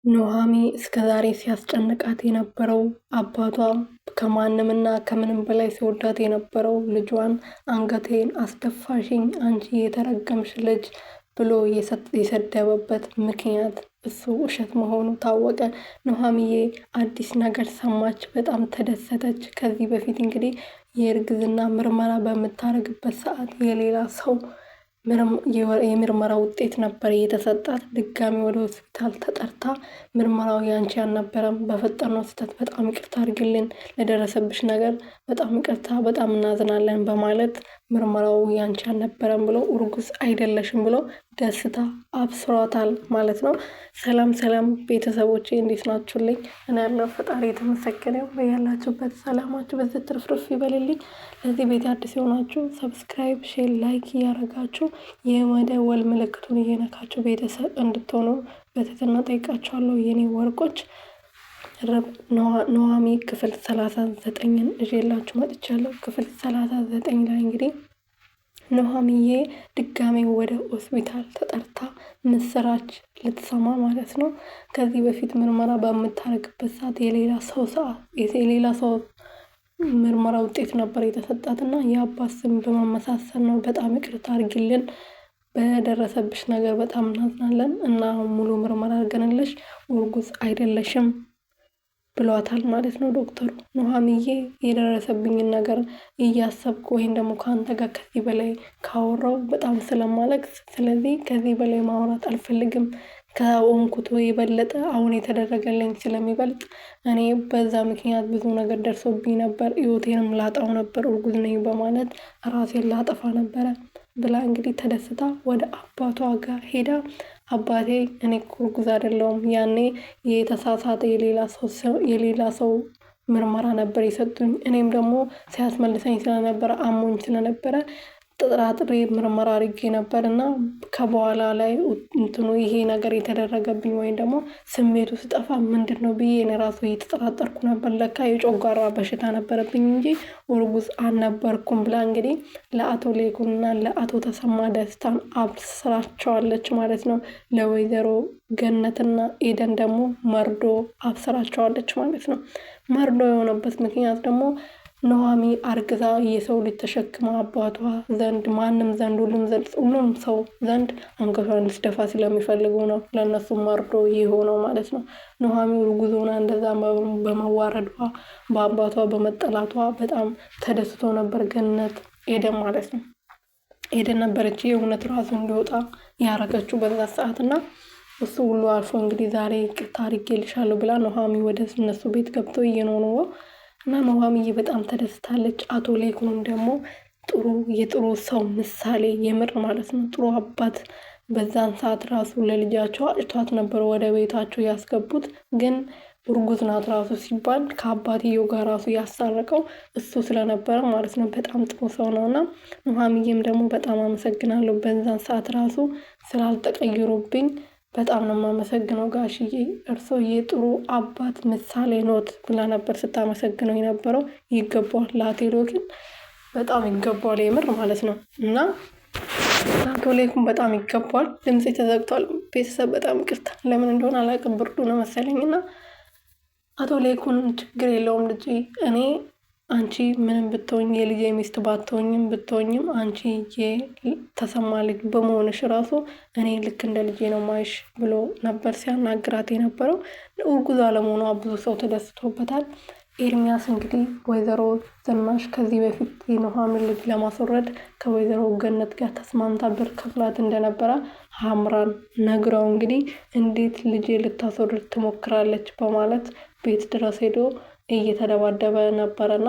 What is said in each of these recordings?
ኑሃሚ እስከዛሬ ሲያስጨንቃት የነበረው አባቷ ከማንምና ከምንም በላይ ሲወዳት የነበረው ልጇን አንገቴን አስደፋሽኝ አንቺ የተረገምሽ ልጅ ብሎ የሰደበበት ምክንያት እሱ ውሸት መሆኑ ታወቀ። ኑሃሚዬ አዲስ ነገር ሰማች፣ በጣም ተደሰተች። ከዚህ በፊት እንግዲህ የእርግዝና ምርመራ በምታደርግበት ሰዓት የሌላ ሰው የምርመራ ውጤት ነበር የተሰጣት። ድጋሚ ወደ ሆስፒታል ተጠርታ ምርመራው ያንቺ አልነበረም፣ በፈጠርነው ስህተት በጣም ይቅርታ አድርግልን፣ ለደረሰብሽ ነገር በጣም ይቅርታ፣ በጣም እናዝናለን በማለት ምርመራው ያንቺ አልነበረም ብሎ እርጉዝ አይደለሽም ብሎ ደስታ አብስሯታል ማለት ነው። ሰላም ሰላም ቤተሰቦቼ እንዴት ናችሁልኝ? እኔ ያለው ፈጣሪ የተመሰገነ ይሁን። ያላችሁበት ሰላማችሁ በዚህ ትርፍርፍ ይበልልኝ። ለዚህ ቤት አዲስ የሆናችሁ ሰብስክራይብ፣ ሼር፣ ላይክ እያደረጋችሁ የመደወል ምልክቱን እየነካችሁ ቤተሰብ እንድትሆኑ በትህትና ጠይቃችኋለሁ የኔ ወርቆች። ኑሃሚ ክፍል 39ን ይዤላችሁ መጥቻለሁ። ክፍል 39 ላይ እንግዲህ ኑሃሚዬ ድጋሜ ወደ ሆስፒታል ተጠርታ ምስራች ልትሰማ ማለት ነው። ከዚህ በፊት ምርመራ በምታደርግበት ሰዓት የሌላ ሰው ምርመራ ውጤት ነበር የተሰጣት እና የአባት ስም በመመሳሰል ነው። በጣም ይቅርታ አድርጊልን፣ በደረሰብሽ ነገር በጣም እናዝናለን እና ሙሉ ምርመራ አድርገንልሽ እርጉዝ አይደለሽም ብሏታል ማለት ነው ዶክተሩ። ኑሃሚዬ የደረሰብኝን ነገር እያሰብኩ ወይም ደግሞ ከአንተ ጋር ከዚህ በላይ ካወራው በጣም ስለማለቅስ፣ ስለዚህ ከዚህ በላይ ማውራት አልፈልግም። ከሆንኩት የበለጠ አሁን የተደረገልኝ ስለሚበልጥ እኔ በዛ ምክንያት ብዙ ነገር ደርሶብኝ ነበር፣ ህይወቴንም ላጣው ነበር፣ እርጉዝ ነኝ በማለት ራሴን ላጠፋ ነበረ ብላ እንግዲህ ተደስታ ወደ አባቷ ጋር ሄዳ አባቴ እኔ እኮ እርጉዝ አይደለሁም፣ ያኔ የተሳሳተ የሌላ ሰው ምርመራ ነበር የሰጡኝ፣ እኔም ደግሞ ሲያስመልሰኝ ስለነበረ አሞኝ ስለነበረ ጥራጥሬ ምርመራ አድርጌ ነበር እና ከበኋላ ላይ ይሄ ነገር የተደረገብኝ ወይም ደግሞ ስሜቱ ስጠፋ ምንድን ነው ብዬ እኔ ራሱ እየተጠራጠርኩ ነበር። ለካ የጮጋራ በሽታ ነበረብኝ እንጂ እርጉዝ አልነበርኩም ብላ እንግዲህ ለአቶ ሌኩንና ለአቶ ተሰማ ደስታን አብስራቸዋለች ማለት ነው። ለወይዘሮ ገነትና ኤደን ደግሞ መርዶ አብስራቸዋለች ማለት ነው። መርዶ የሆነበት ምክንያት ደግሞ ኑሃሚ አርግዛ የሰው ልጅ ተሸክማ አባቷ ዘንድ ማንም ዘንድ ሁሉም ሰው ዘንድ አንገቷን ልትደፋ ስለሚፈልጉ ነው ለእነሱ መርዶ የሆነው ማለት ነው። ኑሃሚ እርጉዝ ሆና እንደዛ በመዋረዷ በአባቷ በመጠላቷ በጣም ተደስቶ ነበር ገነት ኤደን ማለት ነው። ኤደን ነበረች የእውነት ራሱ እንዲወጣ ያረገችው በዛ ሰዓት እና እሱ ሁሉ አልፎ እንግዲህ ዛሬ ይቅርታ አድርጌልሻለሁ ብላ ኑሃሚ ወደ እነሱ ቤት ገብቶ እየኖሩ እና ኑሃሚዬ በጣም ተደስታለች። አቶ ሌኩንም ደግሞ የጥሩ ሰው ምሳሌ የምር ማለት ነው፣ ጥሩ አባት። በዛን ሰዓት ራሱ ለልጃቸው አጭቷት ነበር ወደ ቤታቸው ያስገቡት። ግን እርጉዝ ናት ራሱ ሲባል ከአባትየው ጋር ራሱ ያሳረቀው እሱ ስለነበረ ማለት ነው። በጣም ጥሩ ሰው ነውና ኑሃሚዬም ደግሞ በጣም አመሰግናለሁ በዛን ሰዓት ራሱ ስላልተቀየሩብኝ በጣም ነው የማመሰግነው ጋሽዬ፣ እርስዎ የጥሩ አባት ምሳሌ ኖት ብላ ነበር ስታመሰግነው የነበረው። ይገባዋል፣ ለአቶ ግን በጣም ይገባዋል የምር ማለት ነው። እና ለአቶ ሌኩም በጣም ይገባዋል። ድምፄ ተዘግቷል ቤተሰብ፣ በጣም ይቅርታ፣ ለምን እንደሆነ አላውቅም፣ ብርዱ ነው መሰለኝ። እና አቶ ሌኩን ችግር የለውም ልጄ፣ እኔ አንቺ ምንም ብትሆኝ የልጄ ሚስት ብትሆኝም አንቺ የተሰማ ልጅ በመሆንሽ ራሱ እኔ ልክ እንደ ልጄ ነው ማይሽ ብሎ ነበር ሲያናግራት የነበረው። እርጉዝ አለመሆኗ ብዙ ሰው ተደስቶበታል። ኤርሚያስ እንግዲህ ወይዘሮ ዝናሽ ከዚህ በፊት የኑሃሚን ልጅ ለማስወረድ ከወይዘሮ ገነት ጋር ተስማምታ ብር ከፍላት እንደነበረ ሀምራን ነግራው እንግዲህ እንዴት ልጄ ልታስወርድ ትሞክራለች በማለት ቤት ድረስ ሄዶ እየተደባደበ ነበረና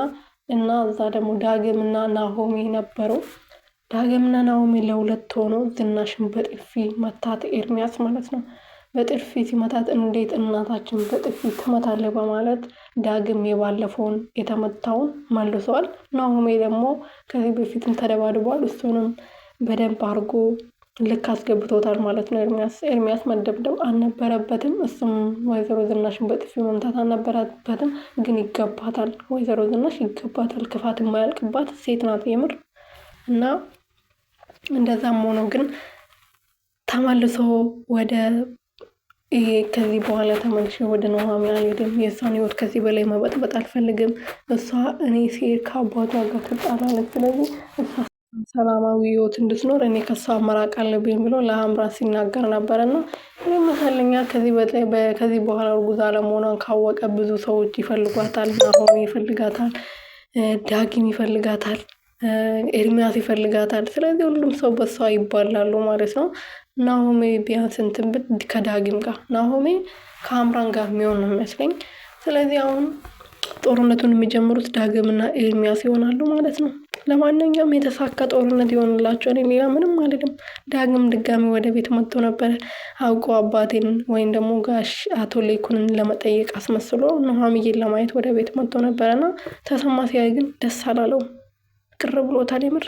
እና እዛ ደግሞ ዳግምና ናሆሚ ነበሩ። ዳግምና ናሆሚ ለሁለት ሆኖ ዝናሽን በጥፊ መታት ኤርሚያስ ማለት ነው። በጥፊ ሲመታት እንዴት እናታችን በጥፊ ትመታለህ በማለት ዳግም የባለፈውን የተመታውን መልሷል። ናሆሚ ደግሞ ከዚህ በፊትም ተደባድቧል። እሱንም በደንብ አድርጎ ልክ አስገብቶታል ማለት ነው። ኤርሚያስ መደብደብ አልነበረበትም። እሱም ወይዘሮ ዝናሽን በጥፊ መምታት አልነበረበትም። ግን ይገባታል፣ ወይዘሮ ዝናሽ ይገባታል። ክፋት የማያልቅባት ሴት ናት የምር። እና እንደዛም ሆኖ ግን ተመልሶ ወደ ይሄ ከዚህ በኋላ ተመልሼ ወደ ኑሃሚን አልሄድም። የእሷን ህይወት ከዚህ በላይ መበጥበጥ አልፈልግም። እሷ እኔ ሲሄድ ከአባቷ ጋር ትጣላለች። ስለዚህ እሷ ሰላማዊ ህይወት እንድትኖር እኔ ከሷ መራቅ አለብኝ ብሎ ለአምራን ሲናገር ነበር። እና ይመስለኛል ከዚህ በኋላ እርጉዝ አለመሆኗን ካወቀ ብዙ ሰዎች ይፈልጓታል። ናሆም ይፈልጋታል፣ ዳጊም ይፈልጋታል፣ ኤርሚያስ ይፈልጋታል። ስለዚህ ሁሉም ሰው በሷ ይባላሉ ማለት ነው። ናሆሜ ቢያንስ እንትን ከዳጊም ጋር ናሆሜ ከአምራን ጋር የሚሆን ነው የሚመስለኝ። ስለዚህ አሁን ጦርነቱን የሚጀምሩት ዳግምና ኤርሚያስ ይሆናሉ ማለት ነው። ለማንኛውም የተሳካ ጦርነት ይሆንላቸዋል። ሌላ ምንም አልልም። ዳግም ድጋሚ ወደ ቤት መጥቶ ነበረ አውቆ አባቴን ወይም ደግሞ ጋሽ አቶ ሌኩንን ለመጠየቅ አስመስሎ ኑሃሚዬን ለማየት ወደ ቤት መጥቶ ነበረና ተሰማ ሲያይ ግን ደስ አላለውም። ቅር ብሎታል የምር።